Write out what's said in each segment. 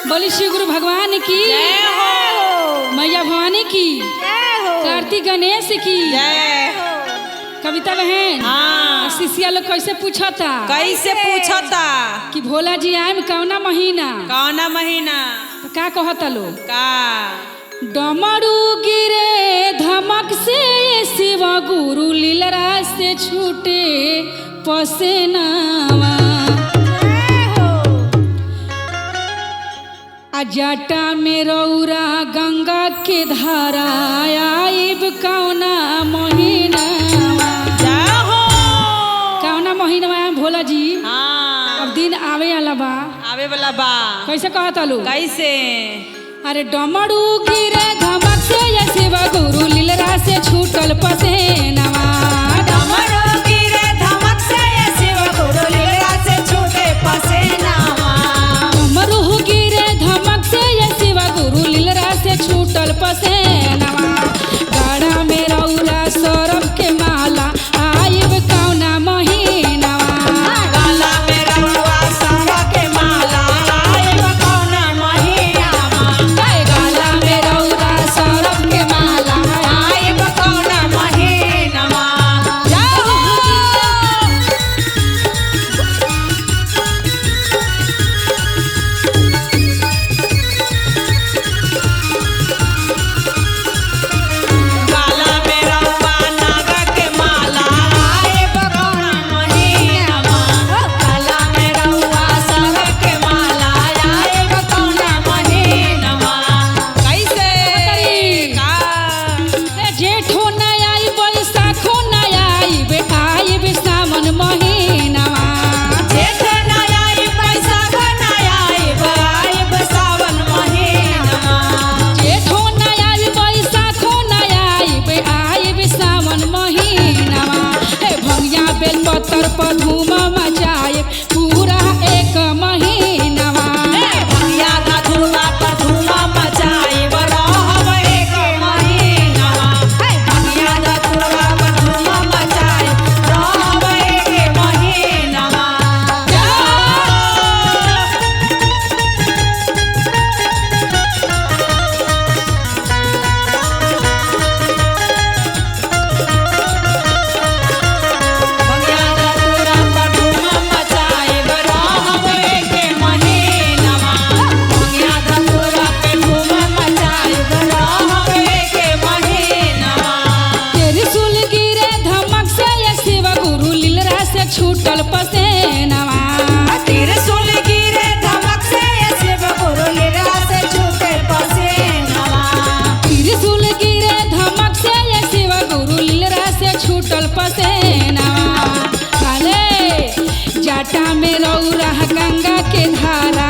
बोली श्री गुरु भगवान की जय हो। मैया भवानी की जय हो। कार्तिक गणेश की जय हो। कविता बहन हाँ। शिष्या लोग कैसे पूछता कैसे पूछता कि भोला जी आए कौना महीना कौना महीना तो का कहता लोग का डमरू गिरे धमक से शिव गुरु लीलरा से छूटे पसेनावा जटा में रौरा गंगा के धारा आइब कौना महीना कौना महीना भोला जी। हाँ। अब दिन आवे वाला बा आवे वाला बा कैसे कहता लो कैसे अरे डमरू गिरे धमक से ये शिव गुरु लीलरा से छूटल पसेनावा डमरू गिरे धमक से ये शिव गुरु लीलरा से छूटे पसेनावा डमरू गिरे धमक से ये शिव गुरु लीलरा से छूटल पसेनावा गाढ़ा में रौरा सौरभ के माला आइब कौना महीनावा गाला में रउआ सारा के माला आइब कौना महीनावा गाला में रौरा सौरभ के माला आइब कौना महीनावा गाला में रउआ नाग के माला आइब कौना महीनावा गाला में रउआ सारा के माला आइब कौना महीनावा कैसे का जेठो न आइब बैसाखो न आइब आइब सावन महीनावा जेठ न आइब बैसाख न आइब आइब सावन महीनावा जेठो न आइब बैसाखो न आइब आइब सावन महीनावा ए भंगिया बेल पत्तर पर धूम मचाए पूरा एक महीनावा भैया का धुआ पर धुआ मचाइब रहब एक महीनावा भैया का धुआ पर धुआ मचाइब रहब एक महीनावा भैया का धुआ पर धुआ मचाइब रहब एक महीनावा भैया का धुआ पे धुआ मचाइब रहब एक महीनावा त्रिशूल गिरे धमक से ये शिव गुरु लीलरा से छूटल पसेनावा त्रिशूल गिरे धमक से ये शिव गुरु लीलरा से छूटे पसेनावा त्रिशूल गिरे धमक से ये शिव गुरु लीलरा से छूटल पसेनावा अरे जटा में रौरा गंगा के धारा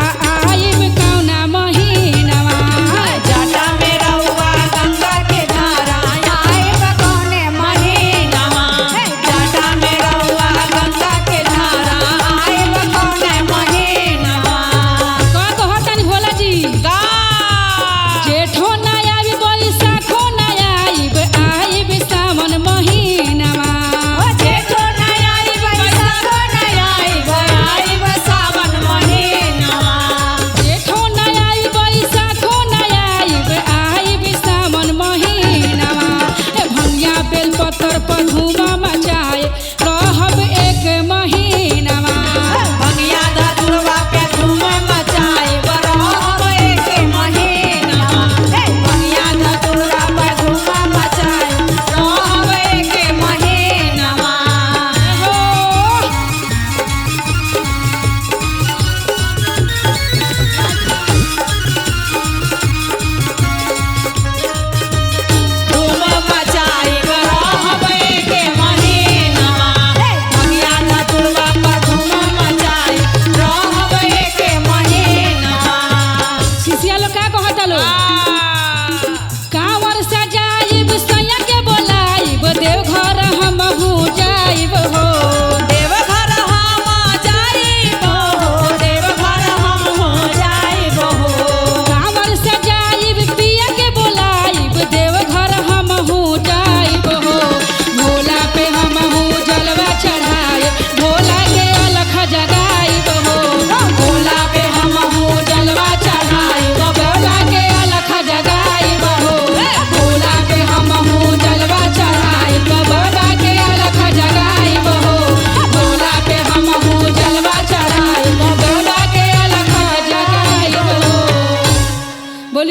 आइब कौना महीनावा जटा में रउआ गंगा के धारा आइब कौने महीनावा जटा में रउआ गंगा के धारा आइब कौने महीनावा का कहतन भोला जी गा जेठो न आइब बैसाखो न आइब आइब सावन महीनावा जेठो न आइब बैसाख न आइब आइब सावन महीनावा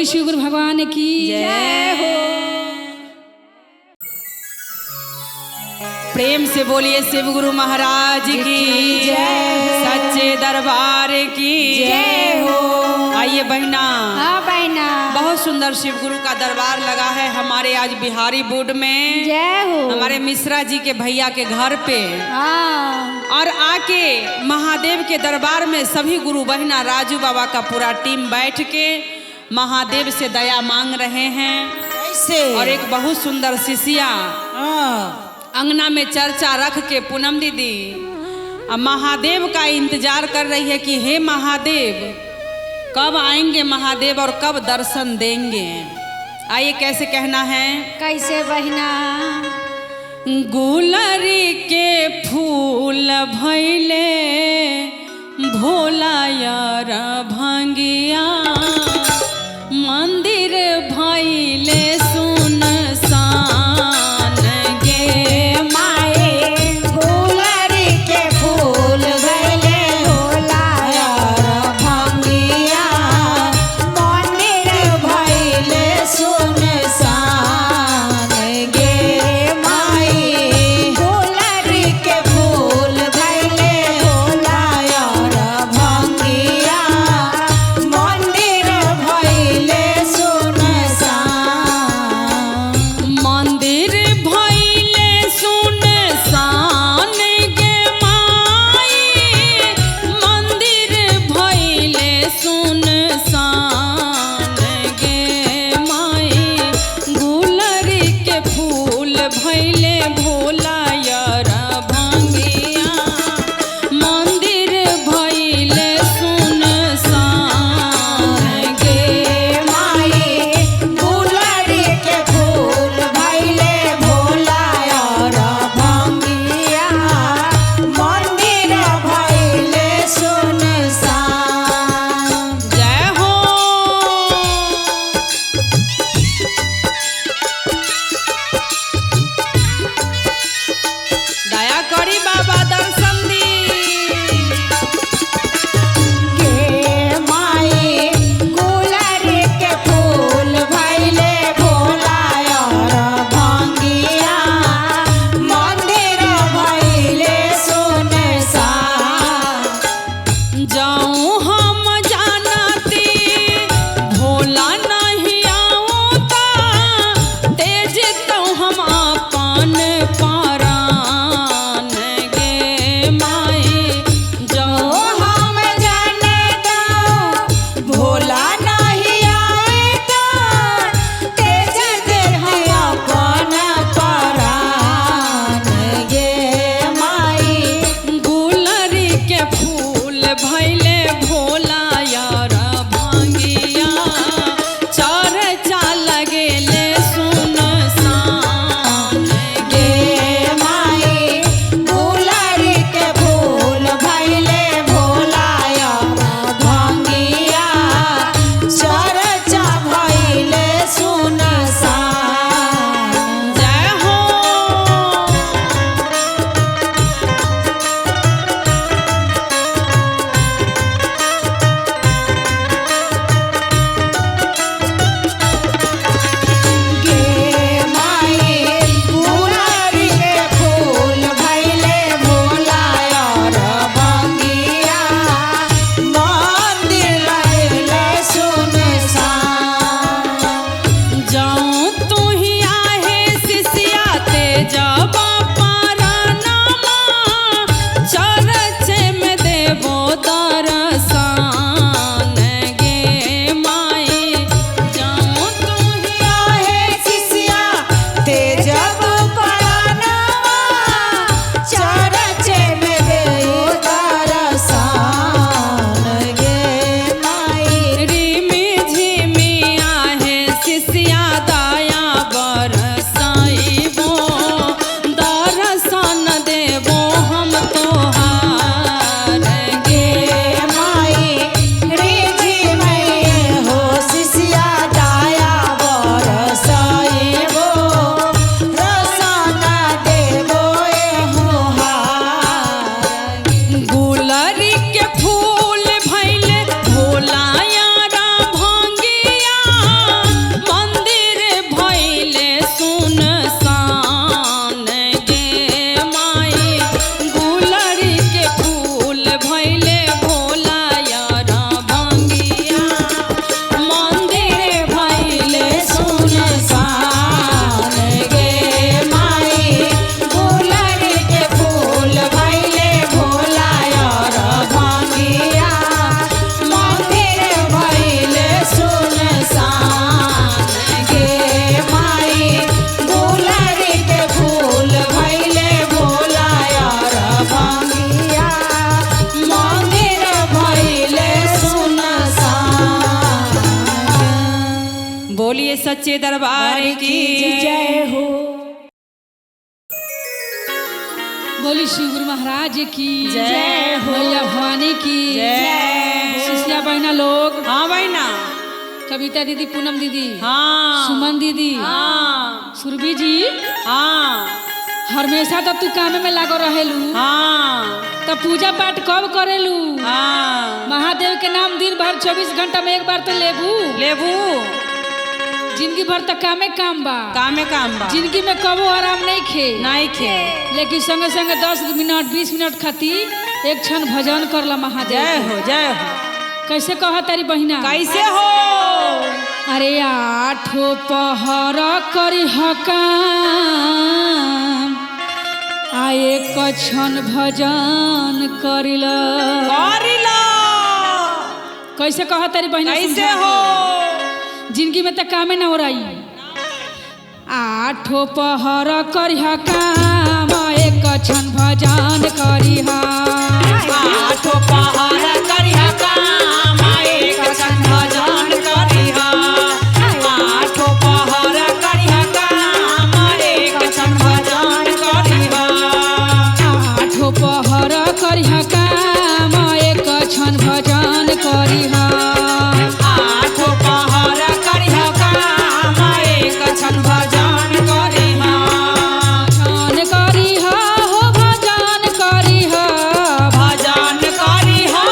बोली शिव गुरु भगवान की जय हो। प्रेम से बोलिए शिव गुरु महाराज की जय, सच्चे दरबार की जय हो। आइए बहना, हाँ बहना, बहुत सुंदर शिव गुरु का दरबार लगा है हमारे आज बिहारी बोर्ड में। जय हो। हमारे मिश्रा जी के भैया के घर पे हाँ, और आके महादेव के दरबार में सभी गुरु बहना राजू बाबा का पूरा टीम बैठ के महादेव से दया मांग रहे हैं। कैसे? और एक बहुत सुंदर शिष्या अंगना में चर्चा रख के पूनम दीदी अब महादेव का इंतजार कर रही है कि हे महादेव कब आएंगे महादेव और कब दर्शन देंगे। आइए कैसे कहना है, कैसे बहना। गुलरी के फूल भैले भोला यार भंगिया, मंदिर भैले सुनसान गे माए। गुलरी के फूल भैले भोला यार भंगिया, मंदिर भैले सुनसान गे माई। गुलरी के फूल भैले भोला यार भंगिया, मंदिर भैले सुनसान। मंदिर भैले सुनसान गे माई, मंदिर भैले सुनसान गे माई। गुलरी के फूल भैले भोला यार भंगिया, मंदिर भैले सुनसान गे माई। गुलरी के फूल भैले भोला यार भंगिया, मंदिर भैले सुनसान। जय हो सच्चे दरबार की जय हो। बोली शिव गुरु महाराज की जय हो। मैया भवानी की जय। शिष्या बहना लोग, हाँ बहना, कविता दीदी, पूनम दीदी, हाँ सुमन दीदी, हाँ सुरभि जी, हाँ हमेशा तो तू काम में लागो रहेलू, हाँ तो पूजा पाठ कब करेलू? हाँ महादेव के नाम दिन भर 24 घंटा में एक बार तो लेबू। जिंदगी भर तो कामे काम बा, काम बा, जिंदगी में कबो आराम नहीं खे, नहीं खे, लेकिन संगे संगे 10 मिनट 20 मिनट खातिर एक क्षण भजन करला महादेव। जय हो जय हो। कैसे कहा तारी बहिना? कैसे हो? अरे आठो पहर करी काम, आए कछन भजन करिला। कैसे कहा तारी बहिना? कैसे हो? जिंदगी में तो कामे ना हो रही। आठो पहर करिहा काम, आए कछन भजन करिहा। आठो पहर करिहा काम, आए कछन भजन करिहा। आठो पहर करिहा काम, आए कछन भजन करिहा। आठो पहर करिहा काम, आए कछन भजन करिहा। आठो पहर करिहा काम, आए कछन भजन करिहा। भजन करिहा हो भजन करिहा, भजन करिहा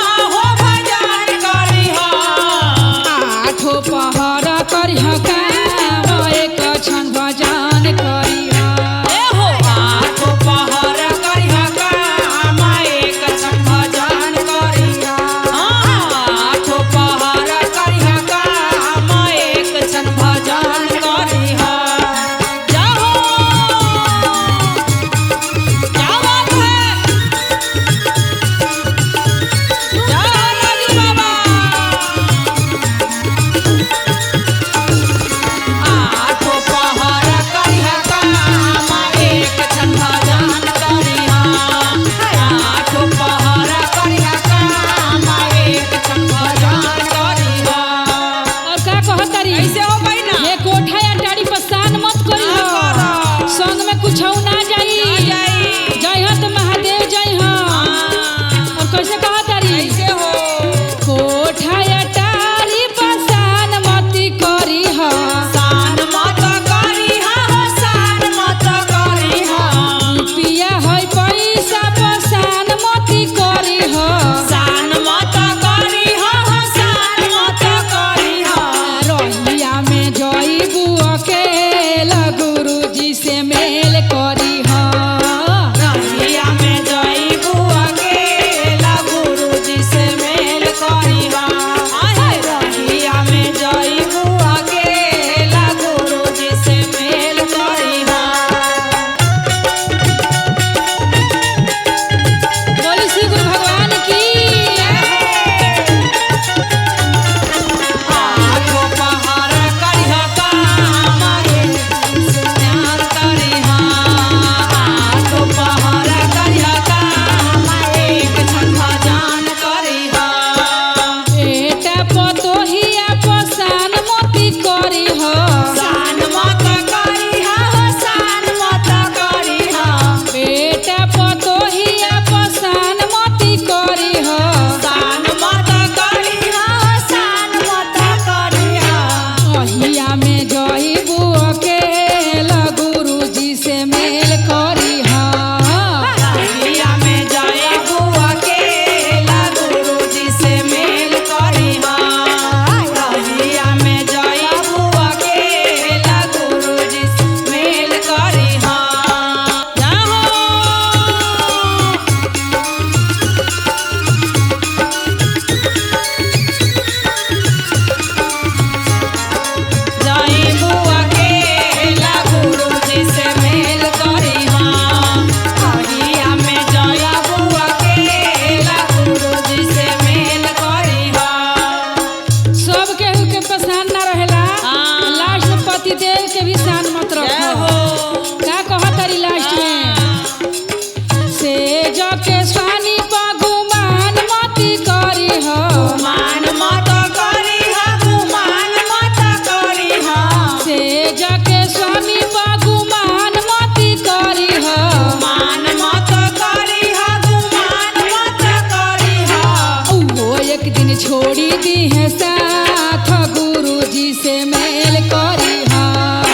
छोड़ी दी है साथ गुरु जी से मेल करी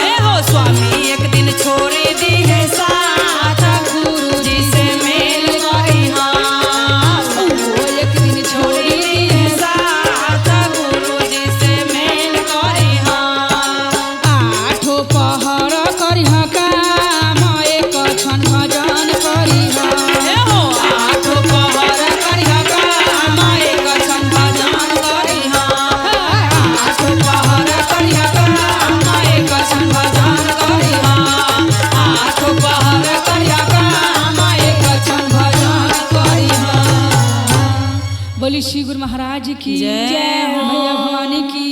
ए हो स्वामी एक दिन छोड़ी दी है साथ गुरु जी से मेल करी एक दिन छोड़ी दी है साथ गुरु जी से मेल करी आठो पहर करी काम एक क्षण भजन करी ए हो आठ पहर करी काम एक क्षण भजन करी आठ पहर करी काम एक क्षण भजन करी आठ पहर करी काम एक क्षण भजन करी बोली श्री गुरु महाराज की जय हो। मैया भवानी की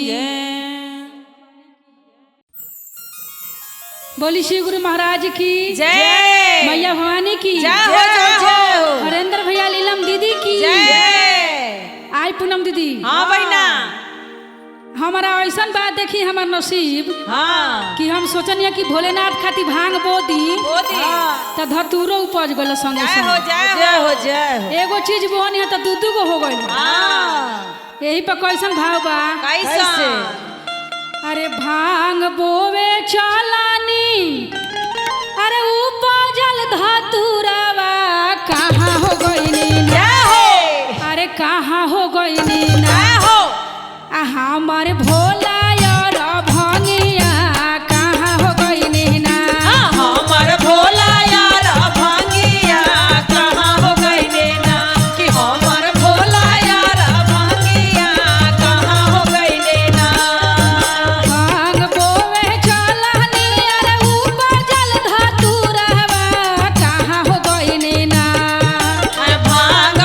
बोली श्री गुरु महाराज की जय मैया भवानी की जय हो जय हो हरेंद्र भैया लीलम दीदी की जय आई पूनम दीदी हाँ बहना हमारा ऐसा बात देखी हमार नसीब हाँ कि हम सोचनिया कि भोलेनाथ खाती भांग बोदी बोदी त धतूरो उपज गल संगे जय हो संगे जय हो जय हो एगो चीज बोनी है तो दू गो हो गइल हाँ यही पर कैसन भाव बा कैसे अरे भांग बोवे चलानी अरे उपजल धतूरावा कहाँ हो गइनी ना जय हो अरे कहाँ हो गइनी ना जय हो हमारे भोला यार भंगिया कहाँ हो गइनी ना हमर भोला यार भांगिया कहाँ हो गइले ना कि हमर भोला यार भांगिया कहाँ हो गइले ना भांग बोवे चलानी अरे ऊपर जल धतूरावा कहाँ हो गइनी ना भांग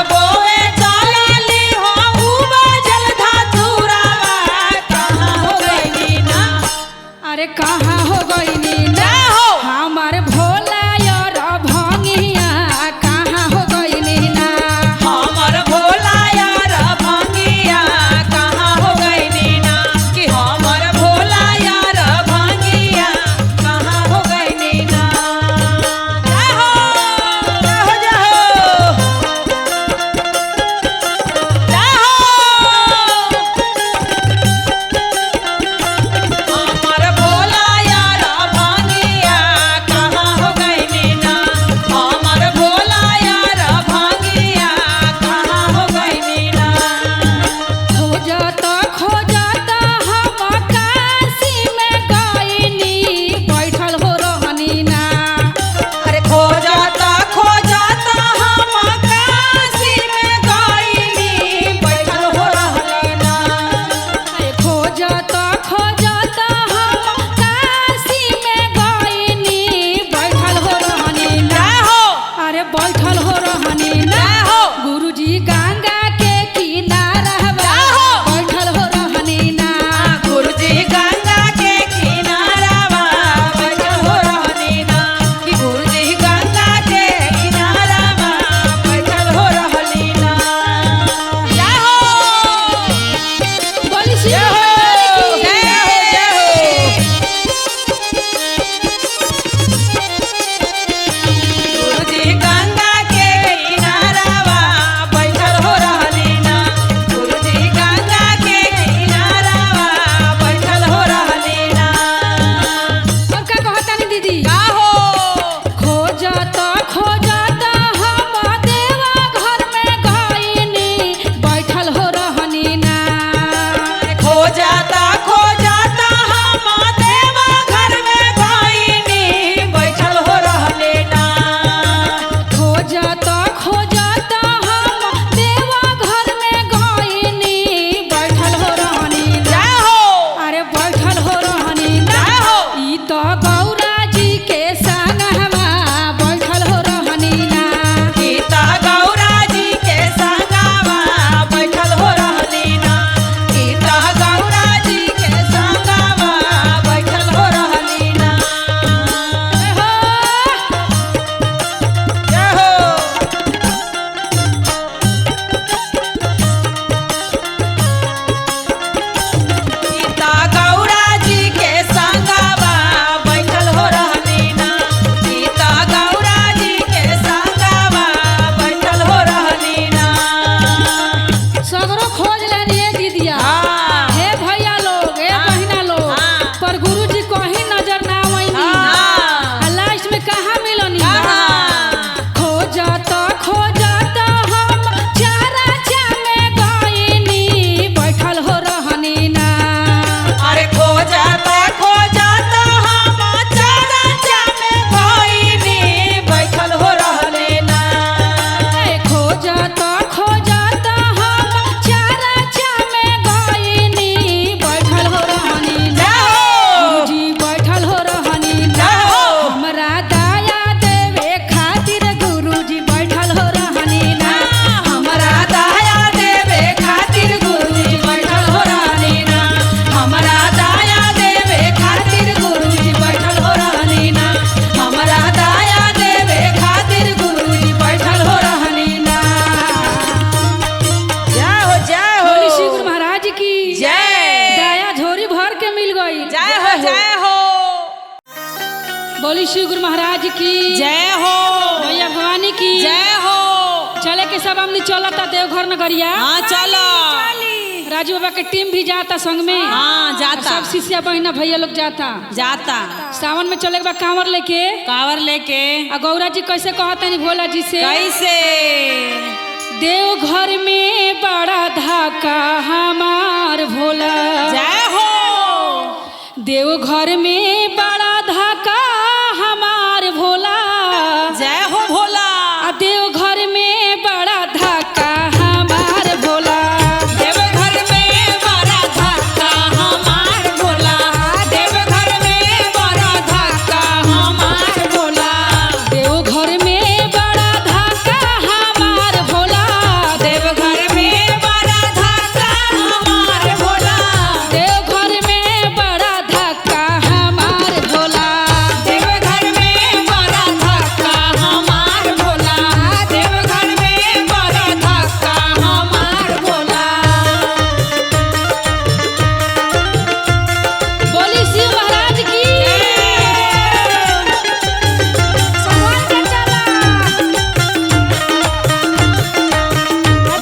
बोली शिव गुरु महाराज की जय हो। मैया भवानी की जय हो। चले के सब हमने चलता देवघर नगरिया। हाँ चलो। राजू बाबा के टीम भी जाता संग में। हाँ जाता। सब शिष्या बहना भैया लोग जाता। सावन में चले के बाद कांवर लेके। आ गौरा जी कैसे कहता नहीं भोला जी से कैसे? देवघर में बड़ा धाका हमार भोला। जय हो। देवघर में बड़ा धाका हमार भोला। जय हो भोला। देवघर में बड़ा धाका हमार भोला। देवघर में बड़ा धाका हमार भोला। देवघर में बड़ा धाका हमार भोला। देवघर में बड़ा धाका हमार भोला। देवघर में बड़ा धाका हमार भोला। देवघर में बड़ा धाका हमार भोला। देवघर में बड़ा धाका हमार भोला। देवघर में बड़ा धाका हमार भोला। बोली शिव महाराज की संभाल के चला।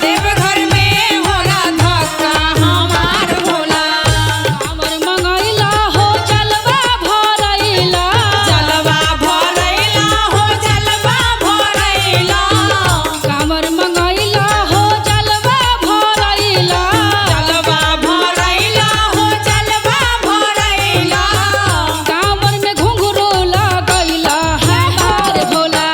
देवघर में होला धाका हमार भोला। कांवर मंगैला हो जलवा भरैला। जलवा भरैला हो जलवा भरैला। कांवर मंगैला हो जलवा भरैला। जलवा भरैला हो जलवा भरैला। कांवर में घुंघरू लगैला हमार भोला।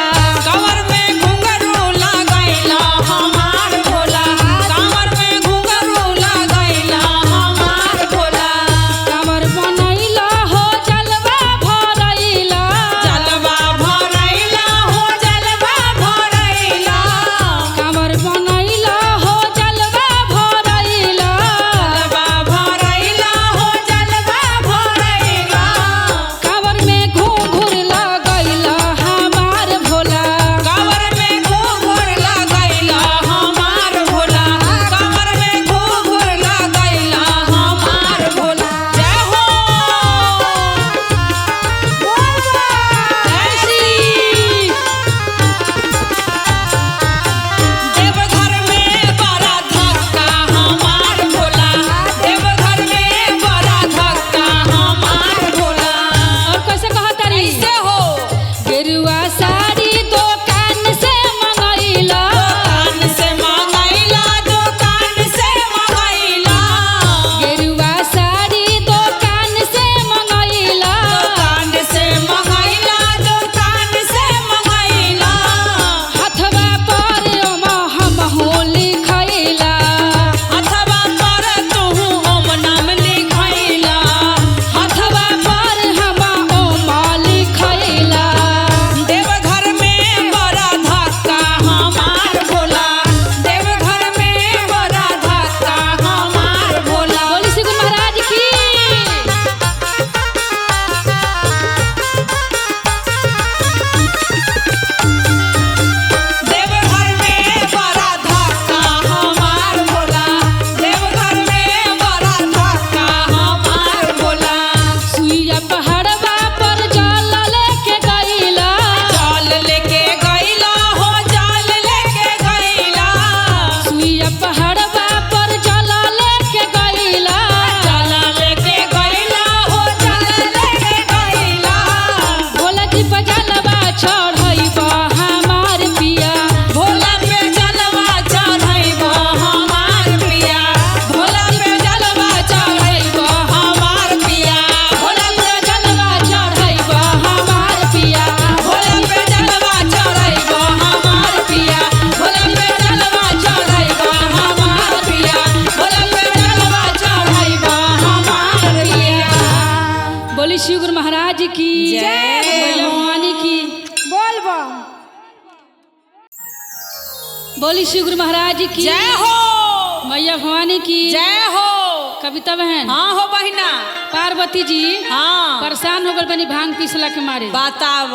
कंवर में घुंघरू लगैला हमार भोला। कंवर में घुंघरू लगैला हमार भोला। कांवर बनैला हो जलवा भरैला। जलवा भरैला हो जलवा भरैला। कांवर बनैला हो जलवा भरैला। जलवा भरैला हो जलवा भरैला। कांवर में घुंघरू लगैला हमार भोला। कंवर में घुंघरू लगैला हमार भोला। कंवर में घुंघरू लगैला हमार भोला। जय हो। जय श्री। देवघर में बड़ा धाका हमार भोला। देवघर में बड़ा धाका हमार भोला। और कैसे कहतारी कैसे हो? गेरुआ साड़ी दुकान से मंगैला। दुकान से मंगैला। दुकान से मंगैला। गेरुआ साड़ी दुकान से मंगैला। दुकान से मंगैला। दुकान से मंगैला। हथवा पर ओमा हम होली खैला। अथवा पर तुहु ओम नाम लिखैला। हथवा पर हम ओमा लिखैला। देवघर में बड़ा धाका हमार भोला। देवघर में बड़ा धाका हमार भोला। बोली श्री गुरु महाराज की देवघर में बड़ा धाका हमार भोला। देवघर में बड़ा धाका हमार भोला। सुइया पहाड़वा पर जल लेके गैला। जाल लेके गैला हो जाल लेके गैला। सुइया पहाड़वा पर जल लेके गैला। जाल लेके गैला हो जाल लेके गैला। भोला जी पर जलवा चढ़ैबा हमार पिया। भोला पे जलवा चढ़ैबो हमार पिया। भोला पे जलवा चढ़ैबो हमार पिया। भोला पे जलवा चढ़ैबा हमार पिया। भोला पे जलवा चढ़ैबो हमार पिया। भोला पे जलवा चढ़ैबो हमार पिया। भोला पे जलवा चढ़ैबो हमार पिया। बोली शिव गुरु महाराज की जय मैया भवानी की बोल बम। बोली शिव गुरु महाराज की जय हो। मैया भवानी की जय हो। कविता बहन। हाँ हो बहिना। पार्वती जी हाँ परेशान हो गल बनी भांग पीसला के मारे। बताव।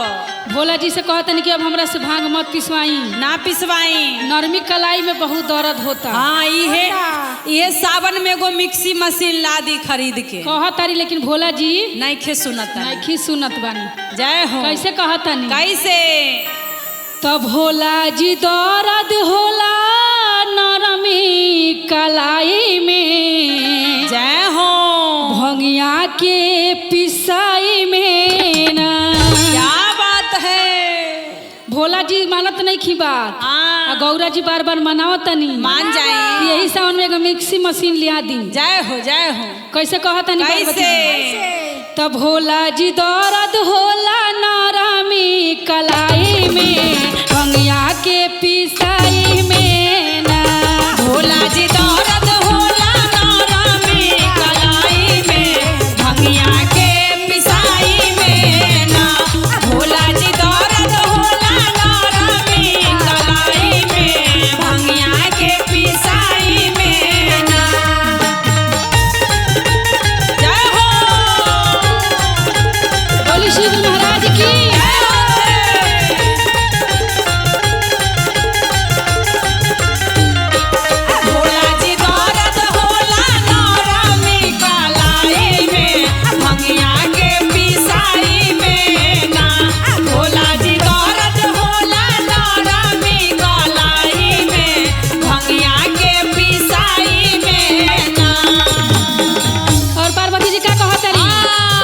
भोला जी से कहतनी कि अब हमरा से भांग मत पिसवाई, ना पिसवाई। नरमी कलाई में बहुत दर्द होता। हाँ ये सावन में एगो मिक्सी मशीन ला दी खरीद के। कहतारी लेकिन भोला जी नहीं खे सुनत। नहीं सुनत बानी। जय हो। कैसे कहतनी? कैसे? तो भोला जी दर्द होला नरमी कलाई में, जय हो। भंगिया के पिसाई में ना। क्या बात है? भोला जी मानत नहीं की बात। हाँ। गौरा जी बार बार मनावत नहीं, मान जाए। यही सावन में एगो मिक्सी मशीन लिया दी। जय हो जय हो। कैसे कहतनी? कैसे? तो भोला जी दर्द होला नरमी कलाई में, भंगिया के पिसाई में ना। भोला जी दर्द होला नरमी कलाई में, भंगिया के पिसाई में ना। भोला जी दर्द होला नरमी कलाई में, भंगिया के पिसाई में ना। जय हो। बोली शिव महाराज की। भोला जी दर्द होला नरमी कलाई में, भंगिया के पिसाई में ना। भोला जी दर्द होला नरमी कलाई में, भंगिया के पिसाई में ना। और पार्वती जी का कहतरी?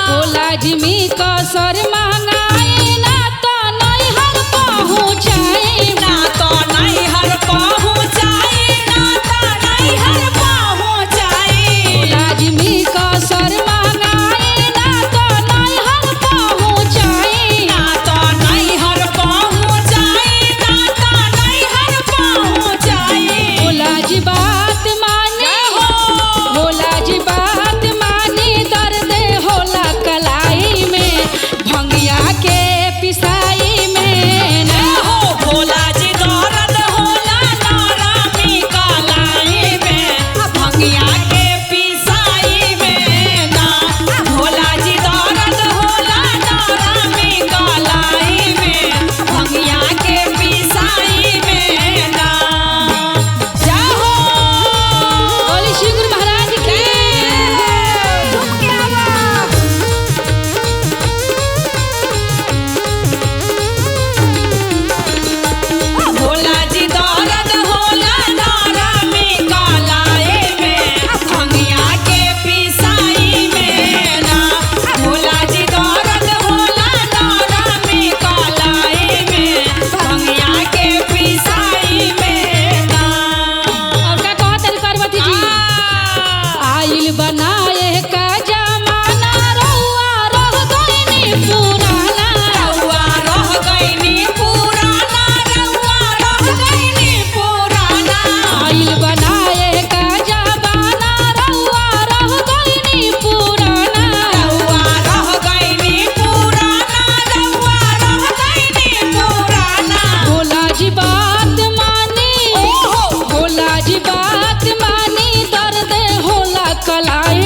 भोला जी मी कसर महंगाई ना तो नहीं हर पहुँचाई, ना तो नहीं हर पहुँचाई, ना तो नहीं हर पहुँचाई। भोला जी मी कसर महंगाई ना तो नहीं हर पहुँचाई। ना तो नहीं हर पहुँचाई, ना तो नहीं हर पहुँचाई। भोला जी बात मानी, भोला जी बात मानी, दर्द होला कलाई में, भंगिया के पिसाई में ना। हो भोला जी दर्द होला नरमी कलाई में, भंगिया के पिसाई में ना। भोला जी दर्द होला नरमी कलाई में, भंगिया के पिसाई में ना। जय हो। बोली श्री गुरु महाराज की। भोला जी दर्द होला नरमी कलाई में, भंगिया के पिसाई में ना। भोला जी दर्द होला नरमी कलाई में, भंगिया के पिसाई में ना। और का कहतरी पार्वती जी? आइल बनाए का जमाना, रउआ रह गइनी पुराना। रउआ रह गइनी पुराना, रउआ रह गइनी पुराना। आइल बनाए का जमाना, रउआ रह गइनी पुराना। रउआ रह गइनी पुराना, रउआ रह गइनी पुराना। भोला जी बात मानी, भोला जी बात मानी, दर्द होला कलाई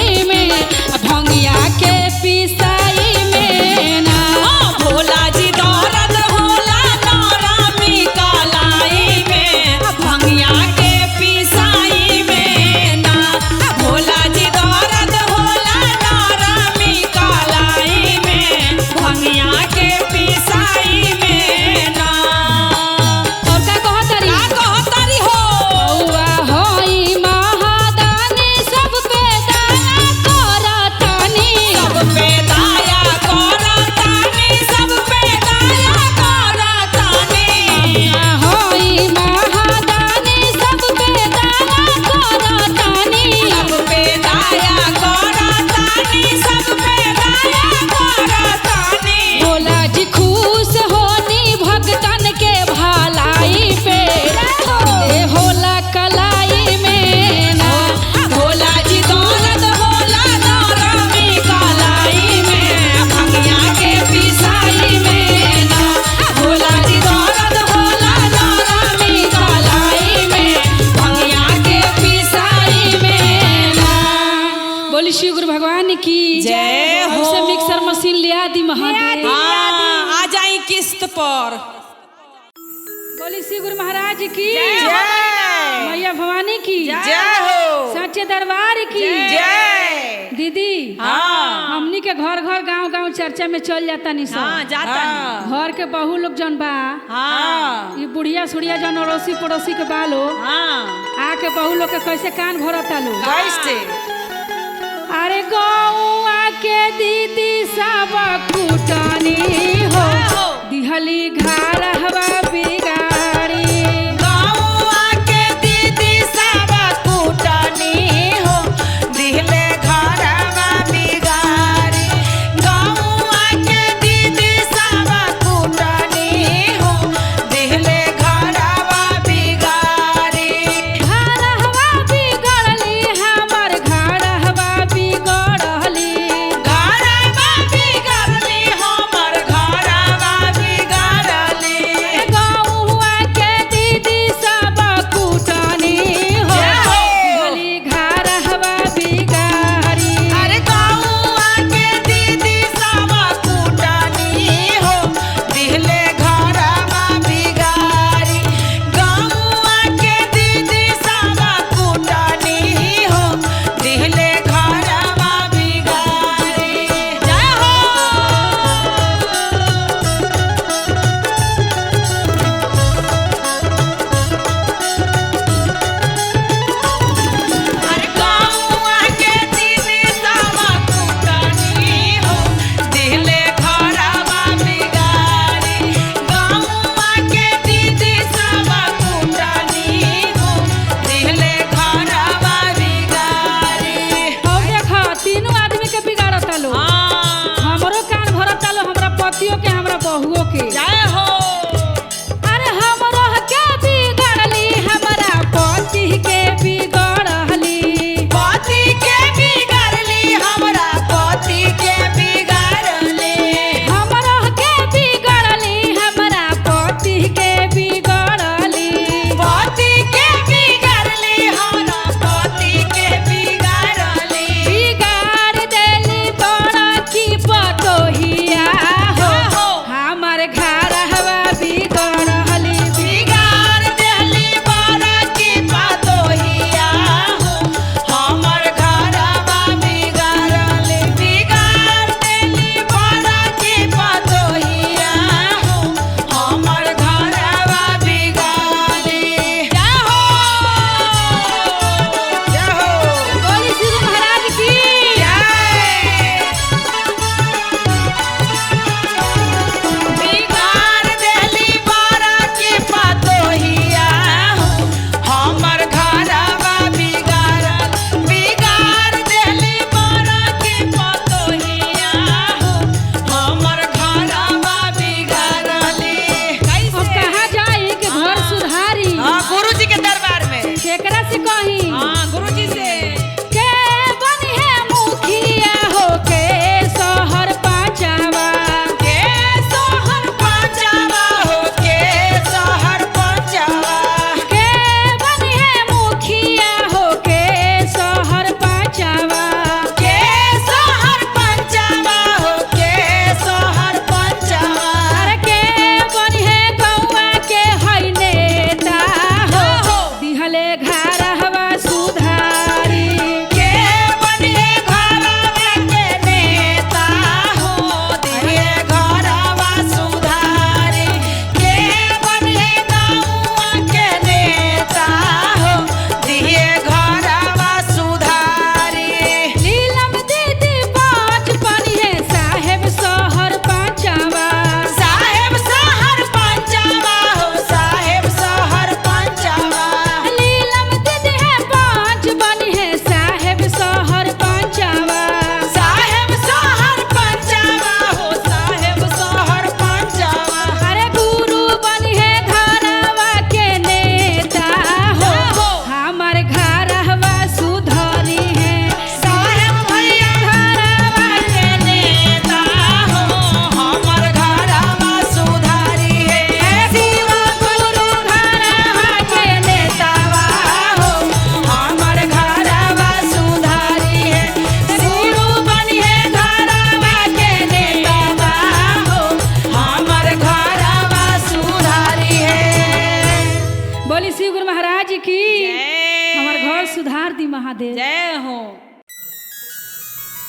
बोली श्री गुरु भगवान की जय हो। से मिक्सर मशीन ले आदि महादेव। हाँ, आ जाई किस्त पर। बोली श्री गुरु महाराज की जय। मैया भवानी की जय हो। सच्चे दरबार की जय। दीदी हाँ। हमनी के घर घर गांव गांव चर्चा में चल जाता नहीं हाँ, सब। जाता घर के बहू लोग जौन बा हाँ ये बुढ़िया सुढ़िया जौन अड़ोसी पड़ोसी के बा लो हाँ आके बहू लोग के कैसे कान भरता लो। कैसे? अरे गौआ के दीदी सब कुटनी हो दिहली घर हवा बिगाड़ी। गौआ के दीदी सब कुटनी हो दिहले घरवा बिगाड़ी। गौआ के दीदी सब कुटनी हो दिहले घरवा बिगाड़ी। घर हवा बिगड़ली हमर घर हवा बिगड़ली। घरवा बिगड़ली हमर घरवा बिगड़ली। गौआ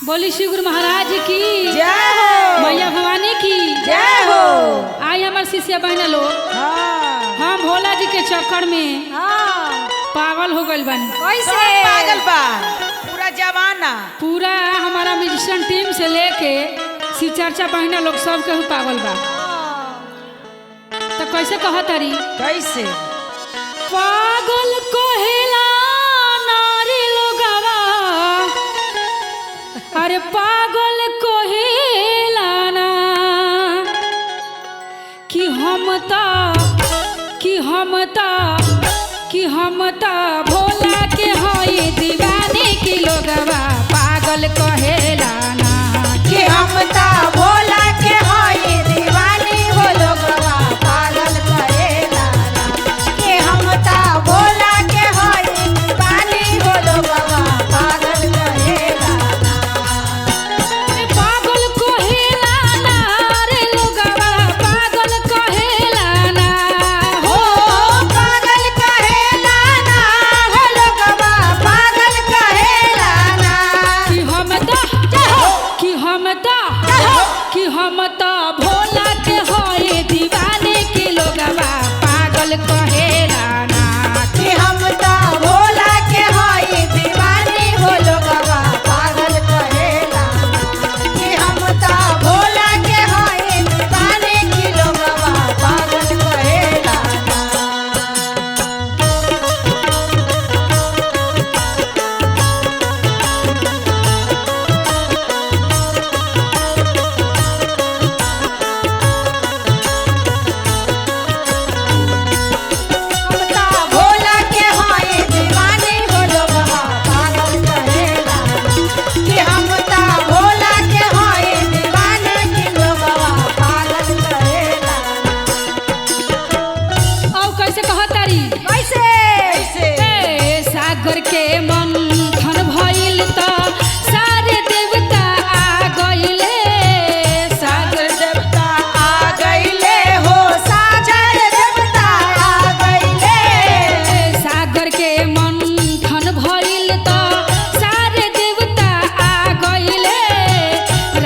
बोली श्री गुरु महाराज की जय हो। मैया भवानी की जय हो। आई हमार शिष्य बहन लोग, हाँ हम भोला जी के चक्कर में हाँ। पागल हो गइल बानी। कैसे पागल बा पूरा जमाना? पूरा हमारा म्यूजिशियन टीम से लेके शिव चर्चा बहना लोग सब केहू पागल बा। तो कैसे कह तारी? कैसे? पागल कोहेला नारी लोगवा, अरे पागल कोहेला ना कि हम ता भोला के हई दीवाने की लोगवा पागल कहेला ना कि हम ता भोला के हई दीवानी हो लोगवा पागल करेला ना। कि हम ता भोला के हई दीवानी हो लोगवा पागल करेला ना। पागल कहेला ना रे लोगवा पागल कहेला ना हो पागल कहेला ना हो लोगवा पागल कहेला ना। कि हम ता भोला के हई दीवाने की लोगवा पागल कहेला ना कि हम ता भोला के हई दीवानी हो लोगवा पागल कहेला ना। कि हम ता भोला के हई दीवानी की लोगवा पागल कहेला ना। हम ता भोला के हई दीवानी हो लोगवा पागल कहेला ना। कि हम ता भोला के हई दीवानी की लोगवा पागल कहेला ना। और कैसे कह तारी? कैसे? कैसे? ए, सागर के मंथन भइल त सारे देवता आ गइले। सागर देवता आ गइले हो सागर देवता आ गइले। सागर के मंथन भइल त सारे देवता आ गइले।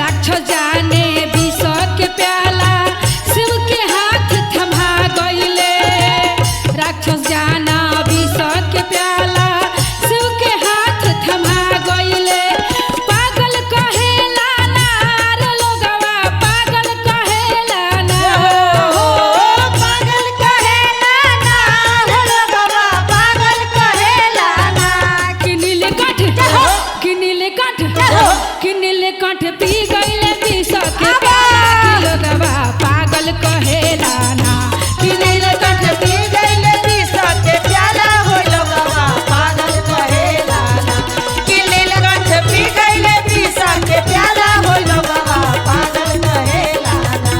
राक्षस जाने विष के प्याला शिव के हाथ थमा गइले। राक्षस जाना विष के प्याला शिव के हाथ थमा गइले। पागल कहेला ना रे लोगवा पागल कहेला ना हो पागल कहेला ना हो लोगवा पागल कहेला ना। कि नीलकंठ पी गइले विष के प्याला कि लोगवा पागल कहेला ना कि नीलकंठ पी गइले विष के प्याला हो लोगवा पागल कहेला ना। कि नीलकंठ पी गइले विष के प्याला हो लोगवा पागल कहेला ना।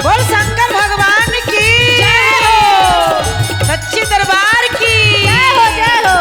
बोल शंकर भगवान की जय हो। सच्ची दरबार की जय हो। जय हो।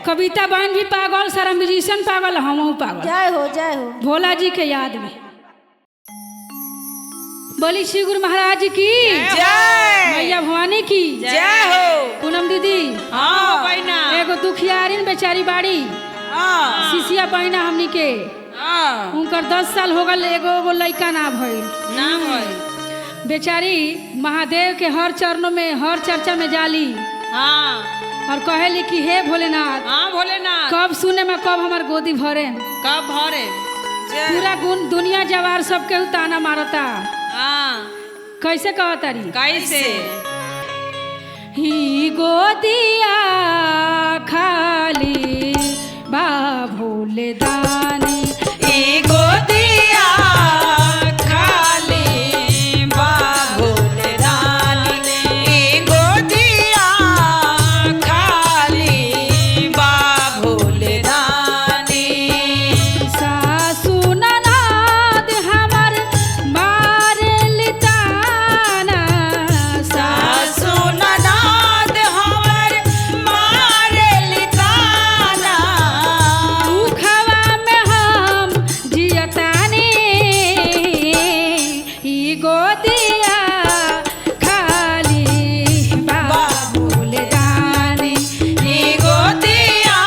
कविता बहन भी पागल, सारा म्यूजिशियन पागल, हम पागल। जय हो जय हो। भोला जी के याद में बोली श्री गुरु महाराज की जय। मैया भवानी की जय हो। पूनम दीदी हाँ बहना। एगो दुखियारिन बेचारी बाड़ी, हाँ शिशिया बहना हमनी के, हाँ उनकर 10 साल हो गल, एगो लड़का ना भइल। नाम है बेचारी महादेव के हर चरणों में, हर चर्चा में जाली हाँ और कहेली कि हे भोलेनाथ, हाँ भोलेनाथ कब सुने में कब हमार गोदी भरे। कब भरे। जय। पूरा दुनिया जवार सबके ताना मारता। हाँ कैसे कहतारी? कैसे? ही गोदिया खाली बा भोले दानी, ई गोदिया खाली बा भोले दानी, ई गोदिया खाली बा भोले दानी। सासु ननद हमर मारेली ताना, सासु ननद हमर मारेली ताना, दुखवा में हम जियतानी, ई गोदिया खाली बा भोले दानी। ई गोदिया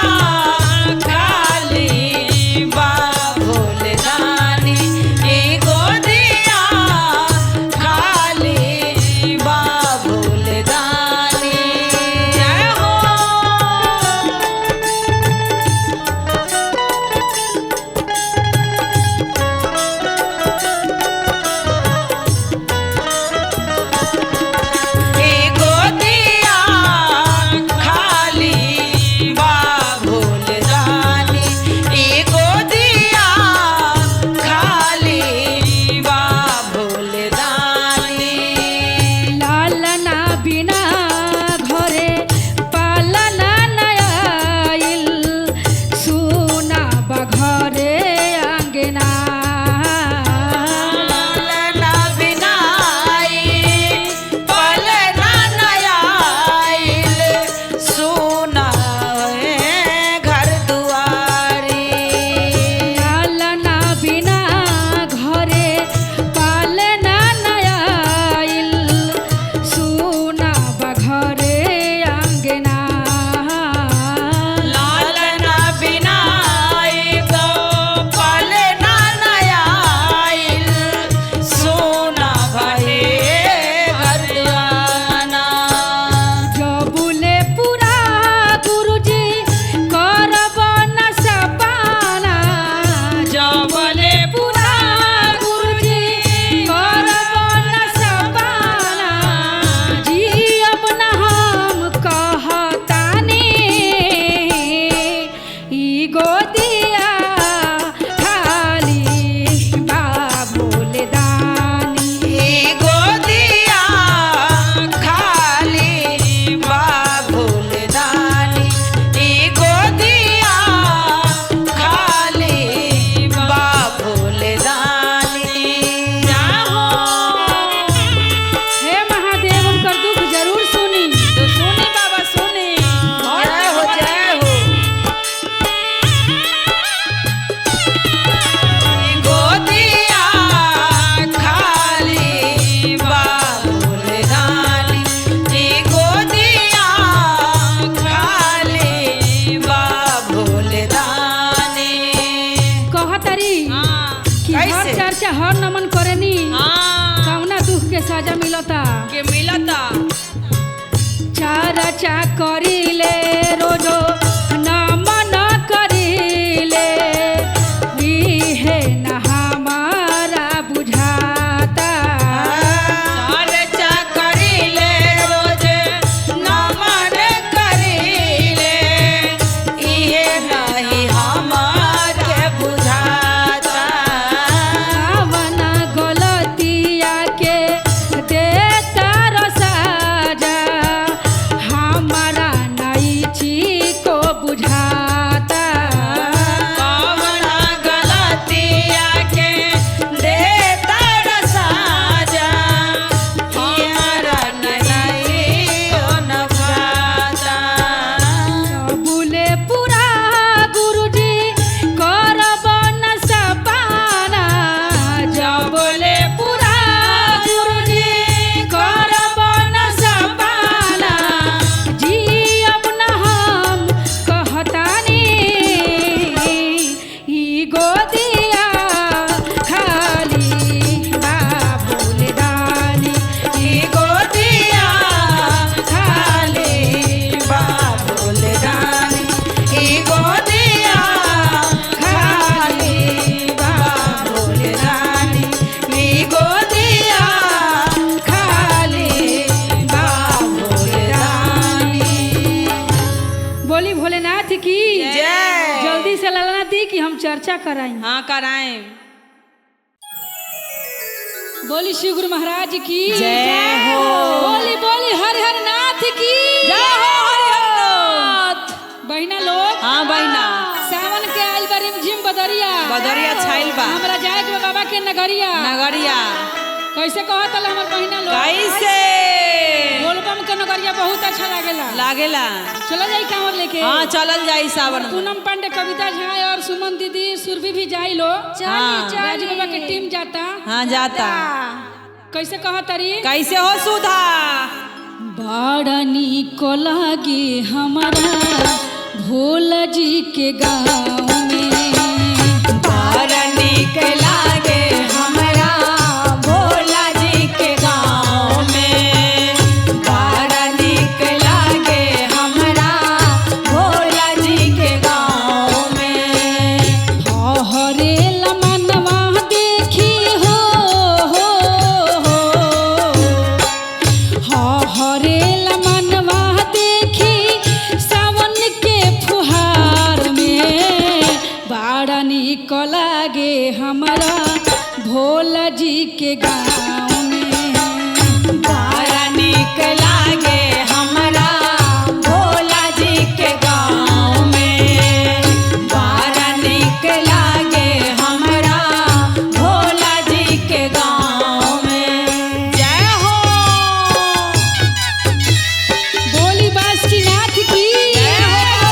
खाली बा भोले दानी, ई गोदिया खाली बा भोले दानी। जय हो। ई गोदिया खाली बा भोले दानी, ई गोदिया खाली बा भोले दानी। लालना बिना घरे पालना नयाइल, सुना बघरे अंगना। लालना बिनाई पलना नयाइल, सुना है घर दुआरी। लालना बिना घरे पालना नयाइल, सुना बघरे अंगना। लालना बिनाई गो पलना नयाइल, सोना भये घर दुआना। जबुले पूरा गुरुजी करब न सपाना, जबले पूरा गुरुजी करब न सपाना, जियब न हम कहतानी, ई गोदिया खाली बा भोले दानी। ई गोदिया खाली बा भोले दानी, ई गोदिया खाली बा भोले दानी। जाहो। हे महादेव, उनकर दुख जरूर सुनी। तो सुनी बाबा सुनी। जय हो जय हो। गोदिया खाली बा भोले दानी, ई गोदिया खाली बा भोले दानी। कहतरी हाँ कि हर कैसे? चर्चा हर नमन करेनी, हाँ कौना दुख के सजा मिलता। के मिलता। चर्चा करीले रोजो नमन करीले, इहे न हमारा बुझाता। चर्चा करीले रोज नमन करीले, इहे नहीं हमारे बुझाता। आवना गलतिया के देता रो साजा, हमारा नहीं छी को चर्चा कराई। हाँ कराएं। बोली श्री गुरु महाराज की जय हो। बोली बोली हर हर नाथ की जय हो हरिहरनाथ। बहिना लोग। हाँ बहिना। सावन के आइल बा रिमझिम बदरिया। बदरिया छाइल बा। हमरा जाए के बा बाबा के नगरिया। नगरिया कैसे कहत हमर बहिना लोग? कैसे? बोलबम के नगरिया बहुत अच्छा लागेला। लागेला। चलो जाई कांवर लेके। हाँ चलल जाई सावन में। पूनम पांडे, कविता झा और सुमन दीदी, सुरभि भी जाई लो। हाँ। राज बाबा के टीम जाता। हाँ जाता। कैसे कहत तारी? कैसे हो सुधा? बड़ा निक लागे हमारा भोला जी के गाँव में। बड़ा निक लागे हमरा भोला जी के गाँव में। बड़ा निक लागे हमरा भोला जी के गाँव में। हरे लमनवा देखी हो हरे लमनवा देखी सावन के फुहार में। बड़ा निक लागे हमारा भोला जी के गाँव में। बड़ा निक लागे हमरा भोला जी के गाँव में। बड़ा निक लागे हमरा भोला जी के गाँव में। जय हो। बोली बासुकीनाथ की जय हो।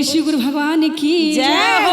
बोले श्री गुरु भगवान की जय हो।